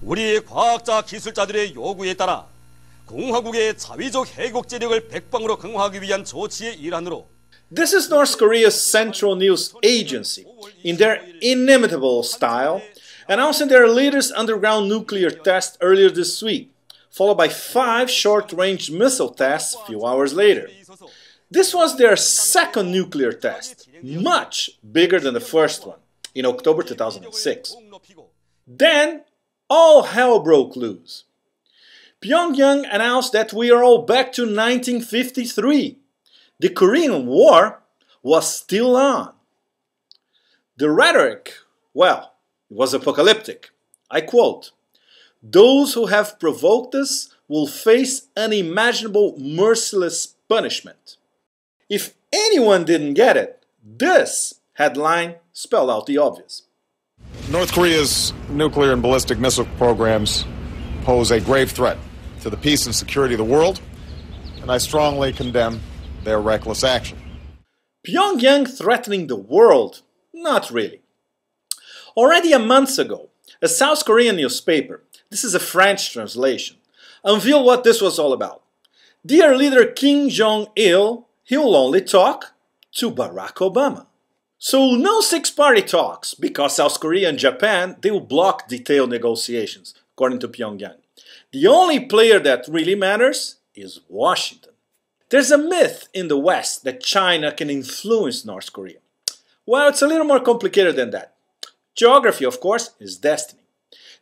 우리 과학자 기술자들의 요구에 따라 공화국의 자위적 해국제력을 백방으로 강화하기 위한 조치의 일환으로 This is North Korea's central news agency, in their inimitable style, announcing their latest underground nuclear test earlier this week, followed by 5 short-range missile tests a few hours later. This was their second nuclear test, much bigger than the first one, in October 2006. Then, all hell broke loose. Pyongyang announced that we are all back to 1953. The Korean War was still on. The rhetoric, well, it was apocalyptic. I quote, "Those who have provoked us will face unimaginable merciless punishment." If anyone didn't get it, this headline spelled out the obvious. North Korea's nuclear and ballistic missile programs pose a grave threat to the peace and security of the world, and I strongly condemn their reckless action. Pyongyang threatening the world? Not really. Already a month ago, a South Korean newspaper, this is a French translation, unveiled what this was all about. Dear leader Kim Jong-il, he will only talk to Barack Obama. So no six-party talks, because South Korea and Japan, they will block detailed negotiations, according to Pyongyang. The only player that really matters is Washington. There's a myth in the West that China can influence North Korea. Well, it's a little more complicated than that. Geography, of course, is destiny.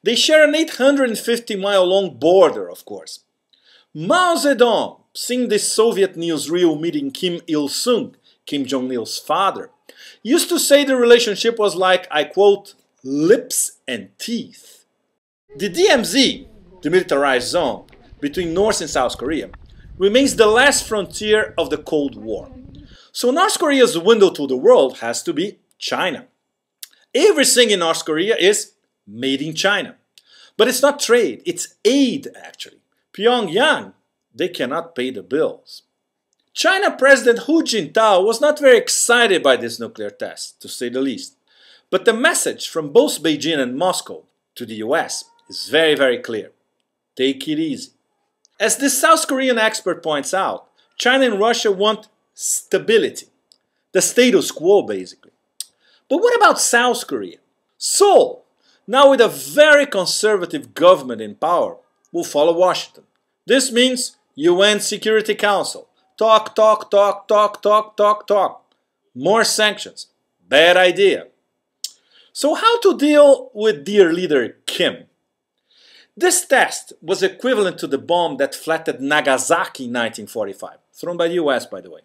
They share an 850-mile-long border, of course. Mao Zedong, seeing this Soviet newsreel meeting Kim Il-sung, Kim Jong-il's father, used to say the relationship was like, I quote, lips and teeth. The DMZ, the militarized zone between North and South Korea, remains the last frontier of the Cold War. So North Korea's window to the world has to be China. Everything in North Korea is made in China. But it's not trade, it's aid actually. Pyongyang, they cannot pay the bills. China President Hu Jintao was not very excited by this nuclear test, to say the least. But the message from both Beijing and Moscow to the US is very, very clear. Take it easy. As this South Korean expert points out, China and Russia want stability. The status quo, basically. But what about South Korea? Seoul, now with a very conservative government in power, will follow Washington. This means UN Security Council. Talk, talk, talk, talk, talk, talk, talk. More sanctions. Bad idea. So how to deal with dear leader Kim? This test was equivalent to the bomb that flattened Nagasaki in 1945, thrown by the US, by the way.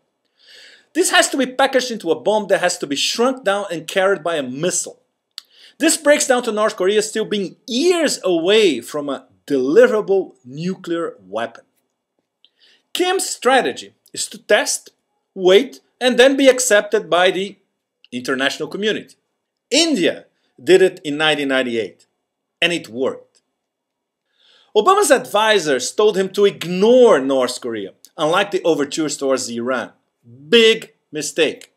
This has to be packaged into a bomb that has to be shrunk down and carried by a missile. This breaks down to North Korea still being years away from a deliverable nuclear weapon. Kim's strategy is to test, wait, and then be accepted by the international community. India did it in 1998, and it worked. Obama's advisors told him to ignore North Korea, unlike the overtures towards Iran. Big mistake.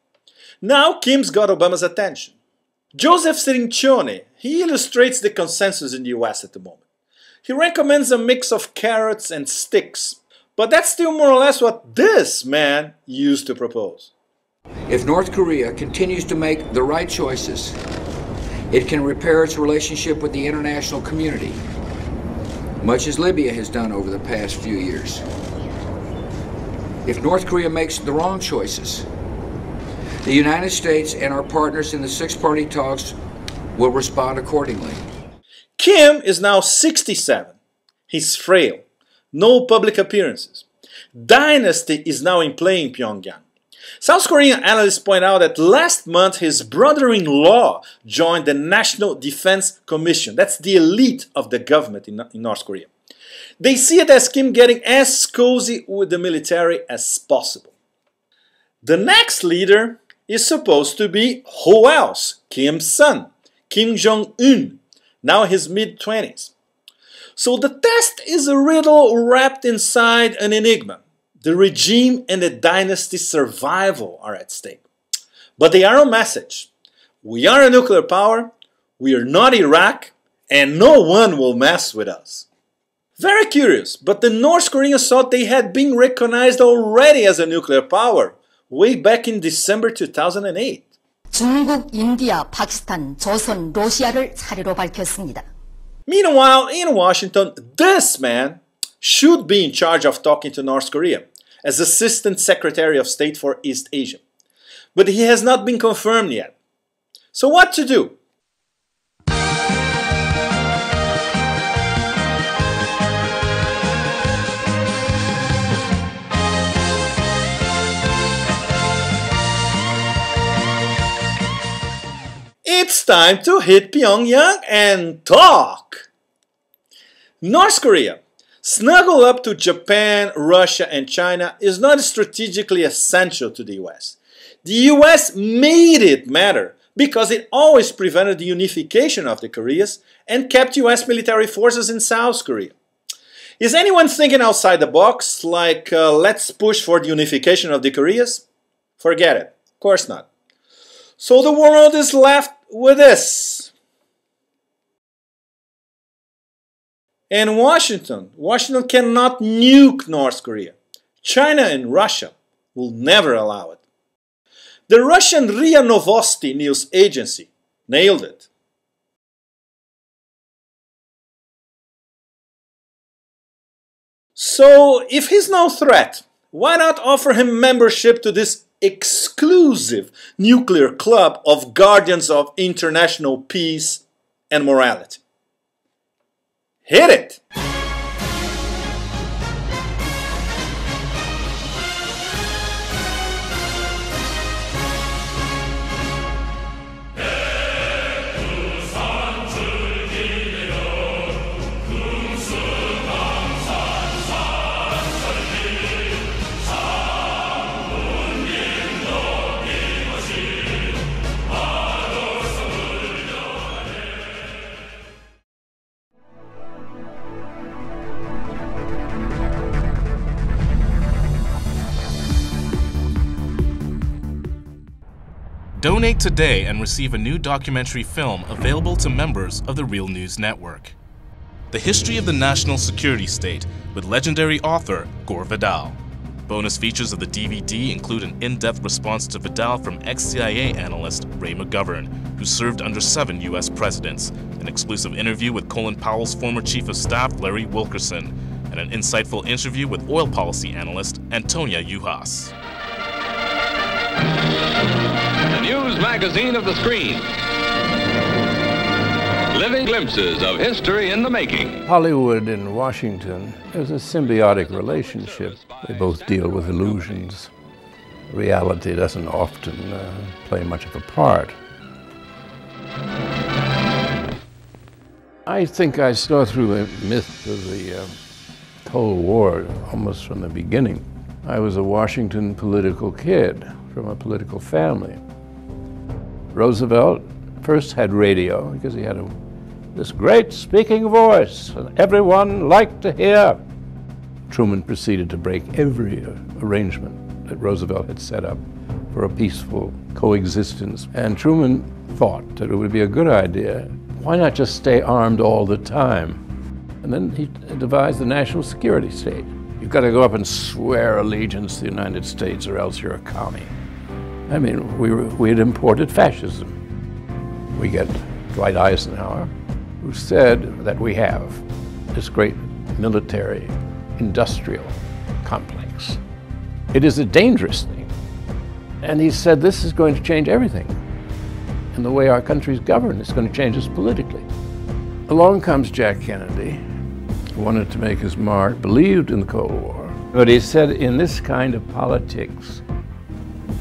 Now Kim's got Obama's attention. Joseph Cirincione, he illustrates the consensus in the US at the moment. He recommends a mix of carrots and sticks, but that's still more or less what this man used to propose. If North Korea continues to make the right choices, it can repair its relationship with the international community, much as Libya has done over the past few years. If North Korea makes the wrong choices, the United States and our partners in the six-party talks will respond accordingly. Kim is now 67. He's frail. No public appearances. Dynasty is now in play in Pyongyang. South Korean analysts point out that last month his brother-in-law joined the National Defense Commission. That's the elite of the government in North Korea. They see it as Kim getting as cozy with the military as possible. The next leader is supposed to be who else? Kim's son, Kim Jong-un, now in his mid-20s. So the test is a riddle wrapped inside an enigma. The regime and the dynasty's survival are at stake. But they are a message. We are a nuclear power, we are not Iraq, and no one will mess with us. Very curious, but the North Koreans thought they had been recognized already as a nuclear power way back in December 2008. 중국, 인디아, 파키스탄, 조선, 러시아를 사례로 밝혔습니다. Meanwhile, in Washington, this man should be in charge of talking to North Korea as Assistant Secretary of State for East Asia. But he has not been confirmed yet. So what to do? It's time to hit Pyongyang and talk! North Korea, snuggled up to Japan, Russia, and China, is not strategically essential to the US. The US made it matter because it always prevented the unification of the Koreas and kept US military forces in South Korea. Is anyone thinking outside the box, like let's push for the unification of the Koreas? Forget it. Of course not. So the world is left with this. And Washington cannot nuke North Korea. China and Russia will never allow it. The Russian RIA Novosti news agency nailed it. So, if he's no threat, why not offer him membership to this exclusive nuclear club of guardians of international peace and morality? Hit it! Donate today and receive a new documentary film available to members of the Real News Network. The History of the National Security State with legendary author Gore Vidal. Bonus features of the DVD include an in-depth response to Vidal from ex-CIA analyst Ray McGovern, who served under 7 U.S. presidents, an exclusive interview with Colin Powell's former Chief of Staff Larry Wilkerson, and an insightful interview with oil policy analyst Antonia Juhas. The news magazine of the screen. Living glimpses of history in the making. Hollywood and Washington, there's a symbiotic relationship. They both deal with illusions. Reality doesn't often play much of a part. I think I saw through the myth of the Cold War almost from the beginning. I was a Washington political kid from a political family. Roosevelt first had radio because he had this great speaking voice and everyone liked to hear. Truman proceeded to break every arrangement that Roosevelt had set up for a peaceful coexistence. And Truman thought that it would be a good idea. Why not just stay armed all the time? And then he devised the national security state. You've got to go up and swear allegiance to the United States or else you're a commie. I mean, we had imported fascism. We get Dwight Eisenhower, who said that we have this great military industrial complex. It is a dangerous thing. And he said this is going to change everything. And the way our country's governed is going to change us politically. Along comes Jack Kennedy, who wanted to make his mark, believed in the Cold War. But he said in this kind of politics,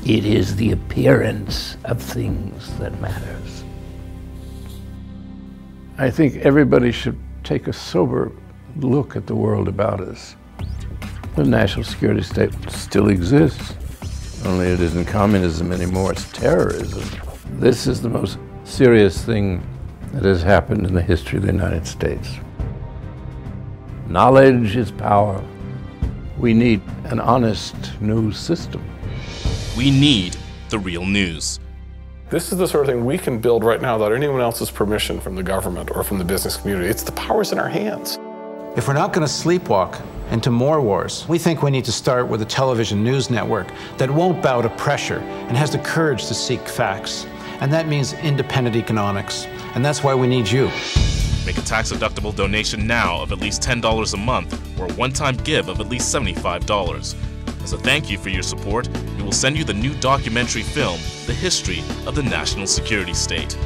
it is the appearance of things that matters. I think everybody should take a sober look at the world about us. The national security state still exists, only it isn't communism anymore, it's terrorism. This is the most serious thing that has happened in the history of the United States. Knowledge is power. We need an honest news system. We need the real news. This is the sort of thing we can build right now without anyone else's permission from the government or from the business community. It's the power's in our hands. If we're not going to sleepwalk into more wars, we think we need to start with a television news network that won't bow to pressure and has the courage to seek facts. And that means independent economics. And that's why we need you. Make a tax-deductible donation now of at least $10 a month or a one-time give of at least $75. As a thank you for your support, we will send you the new documentary film, The History of the National Security State.